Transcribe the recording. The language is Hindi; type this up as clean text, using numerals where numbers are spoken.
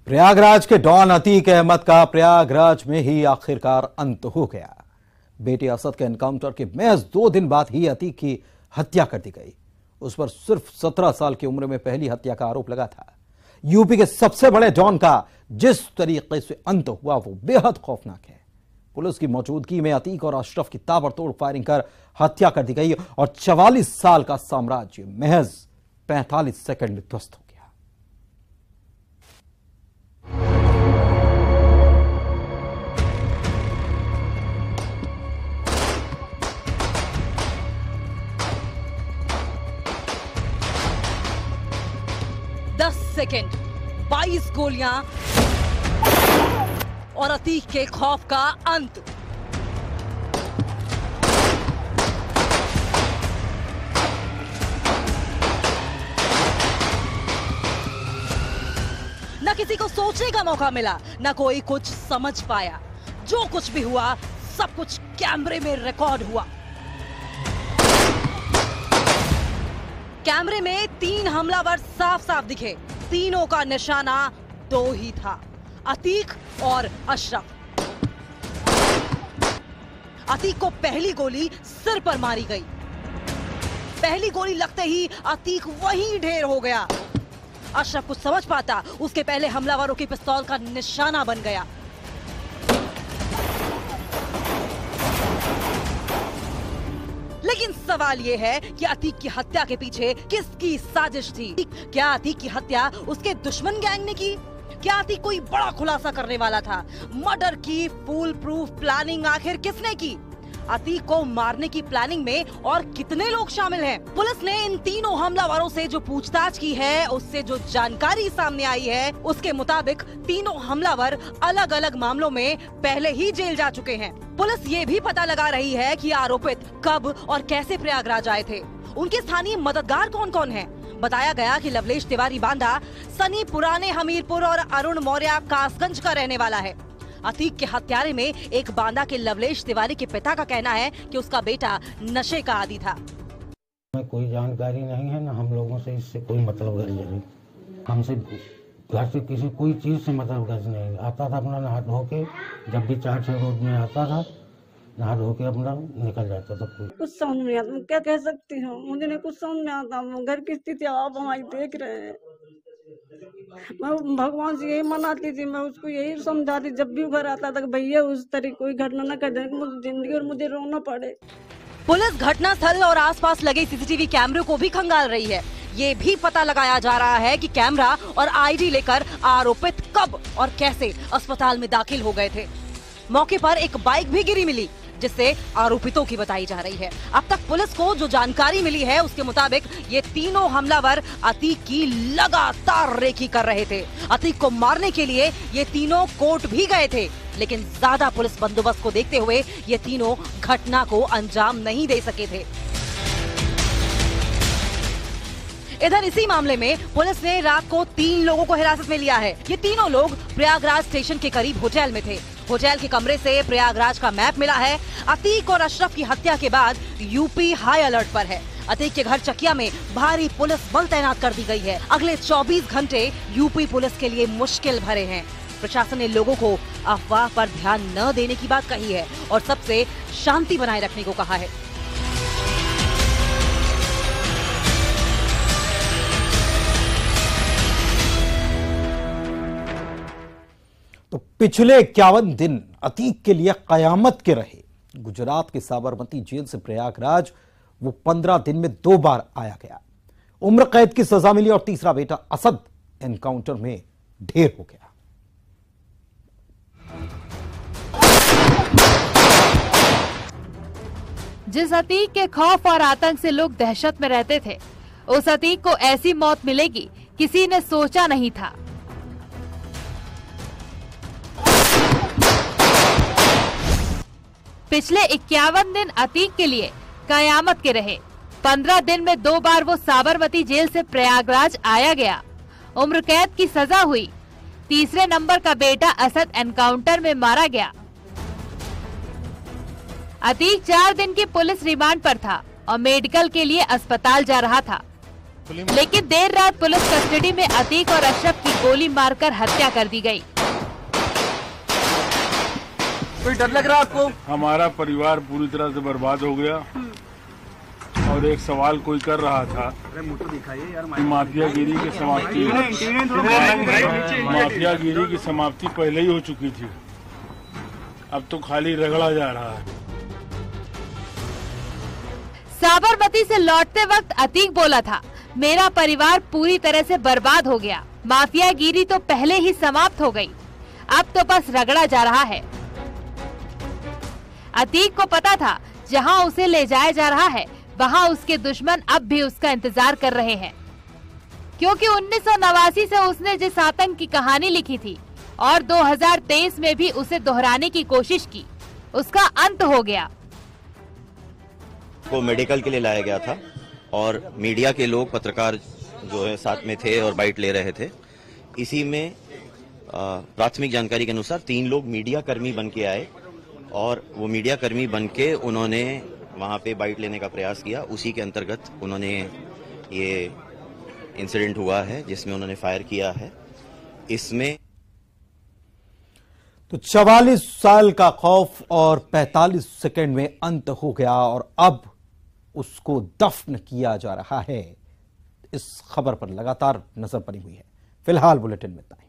प्रयागराज के डॉन अतीक अहमद का प्रयागराज में ही आखिरकार अंत हो गया। बेटे असद के एनकाउंटर के महज 2 दिन बाद ही अतीक की हत्या कर दी गई। उस पर सिर्फ 17 साल की उम्र में पहली हत्या का आरोप लगा था। यूपी के सबसे बड़े डॉन का जिस तरीके से अंत हुआ वो बेहद खौफनाक है। पुलिस की मौजूदगी में अतीक और अशरफ की ताबड़तोड़ फायरिंग कर हत्या कर दी गई और 44 साल का साम्राज्य महज 45 सेकंड में ध्वस्त हो गया। सेकंड 22 गोलियां और अतीक के खौफ का अंत। न किसी को सोचने का मौका मिला, न कोई कुछ समझ पाया। जो कुछ भी हुआ सब कुछ कैमरे में रिकॉर्ड हुआ। कैमरे में 3 हमलावर साफ साफ दिखे। तीनों का निशाना 2 ही था, अतीक और अशरफ। अतीक को पहली गोली सिर पर मारी गई। पहली गोली लगते ही अतीक वहीं ढेर हो गया। अशरफ कुछ समझ पाता उसके पहले हमलावरों की पिस्तौल का निशाना बन गया। लेकिन सवाल यह है कि अतीक की हत्या के पीछे किसकी साजिश थी? क्या अतीक की हत्या उसके दुश्मन गैंग ने की? क्या अतीक कोई बड़ा खुलासा करने वाला था? मर्डर की फुल प्रूफ प्लानिंग आखिर किसने की? अतीक को मारने की प्लानिंग में और कितने लोग शामिल हैं? पुलिस ने इन तीनों हमलावरों से जो पूछताछ की है, उससे जो जानकारी सामने आई है, उसके मुताबिक तीनों हमलावर अलग अलग मामलों में पहले ही जेल जा चुके हैं। पुलिस ये भी पता लगा रही है कि आरोपित कब और कैसे प्रयागराज आए थे। उनके स्थानीय मददगार कौन कौन हैं? बताया गया कि लवलेश तिवारी बांदा सनी पुराने हमीरपुर और अरुण मौर्य कासगंज का रहने वाला है। अतीक के हत्यारे में एक बांदा के लवलेश तिवारी के पिता का कहना है कि उसका बेटा नशे का आदी था। हमें कोई जानकारी नहीं है, ना हम लोगों से इससे कोई मतलब गर्ज नहीं। हमसे घर से किसी कोई चीज से मतलब गर्ज नहीं। आता था अपना नहा धो के, जब भी 4-6 रोज में आता था नहा धो के अपना निकल जाता था। कुछ समझ में आता, मैं क्या कह सकती हूँ, मुझे नहीं कुछ समझ में आता। घर की स्थिति आप हमारी देख रहे हैं। मैं भगवान से यही मनाती थी, मैं उसको यही समझाती, जब भी घर आता था भैया उस तरह कोई घटना न कर दे मुझे जिंदगी और मुझे रोना पड़े। पुलिस घटनास्थल और आसपास लगे सीसीटीवी कैमरे को भी खंगाल रही है। ये भी पता लगाया जा रहा है कि कैमरा और आईडी लेकर आरोपित कब और कैसे अस्पताल में दाखिल हो गए थे। मौके पर एक बाइक भी गिरी मिली, जिससे आरोपितों की बताई जा रही है। अब तक पुलिस को जो जानकारी मिली है उसके मुताबिक ये तीनों हमलावर अतीक की लगातार रेकी कर रहे थे। अतीक को मारने के लिए ये तीनों कोर्ट भी गए थे, लेकिन ज्यादा पुलिस बंदोबस्त को देखते हुए ये तीनों घटना को अंजाम नहीं दे सके थे। इधर इसी मामले में पुलिस ने रात को 3 लोगों को हिरासत में लिया है। ये तीनों लोग प्रयागराज स्टेशन के करीब होटल में थे। होटल के कमरे से प्रयागराज का मैप मिला है। अतीक और अशरफ की हत्या के बाद यूपी हाई अलर्ट पर है। अतीक के घर चकिया में भारी पुलिस बल तैनात कर दी गई है। अगले 24 घंटे यूपी पुलिस के लिए मुश्किल भरे हैं। प्रशासन ने लोगों को अफवाह पर ध्यान न देने की बात कही है और सबसे शांति बनाए रखने को कहा है। तो पिछले 51 दिन अतीक के लिए कयामत के रहे। गुजरात के साबरमती जेल से प्रयागराज वो 15 दिन में 2 बार आया गया। उम्र कैद की सजा मिली और तीसरा बेटा असद एनकाउंटर में ढेर हो गया। जिस अतीक के खौफ और आतंक से लोग दहशत में रहते थे, उस अतीक को ऐसी मौत मिलेगी किसी ने सोचा नहीं था। पिछले 51 दिन अतीक के लिए कयामत के रहे। 15 दिन में 2 बार वो साबरमती जेल से प्रयागराज आया गया। उम्र कैद की सजा हुई। तीसरे नंबर का बेटा असद एनकाउंटर में मारा गया। अतीक 4 दिन की पुलिस रिमांड पर था और मेडिकल के लिए अस्पताल जा रहा था। लेकिन देर रात पुलिस कस्टडी में अतीक और अशरफ की गोली मारकर हत्या कर दी गई। कोई डर लग रहा है आपको? हमारा परिवार पूरी तरह से बर्बाद हो गया और एक सवाल कोई कर रहा था, माफियागिरी की समाप्ति, माफियागिरी की समाप्ति पहले ही हो चुकी थी, अब तो खाली रगड़ा जा रहा है। साबरमती से लौटते वक्त अतीक बोला था, मेरा परिवार पूरी तरह से बर्बाद हो गया, माफियागिरी तो पहले ही समाप्त हो गई, अब तो बस रगड़ा जा रहा है। अतीक को पता था जहां उसे ले जाया जा रहा है वहां उसके दुश्मन अब भी उसका इंतजार कर रहे हैं, क्योंकि 1989 से उसने जिस आतंक की कहानी लिखी थी और 2023 में भी उसे दोहराने की कोशिश की, उसका अंत हो गया। को मेडिकल के लिए लाया गया था और मीडिया के लोग, पत्रकार जो है साथ में थे और बाइट ले रहे थे। इसी में प्राथमिक जानकारी के अनुसार 3 लोग मीडिया कर्मी बन के आए और वो मीडिया कर्मी बन के उन्होंने वहां पे बाइट लेने का प्रयास किया। उसी के अंतर्गत उन्होंने ये इंसिडेंट हुआ है जिसमें उन्होंने फायर किया है। इसमें तो 44 साल का खौफ और 45 सेकंड में अंत हो गया और अब उसको दफन किया जा रहा है। इस खबर पर लगातार नजर बनी हुई है। फिलहाल बुलेटिन में इतना ही।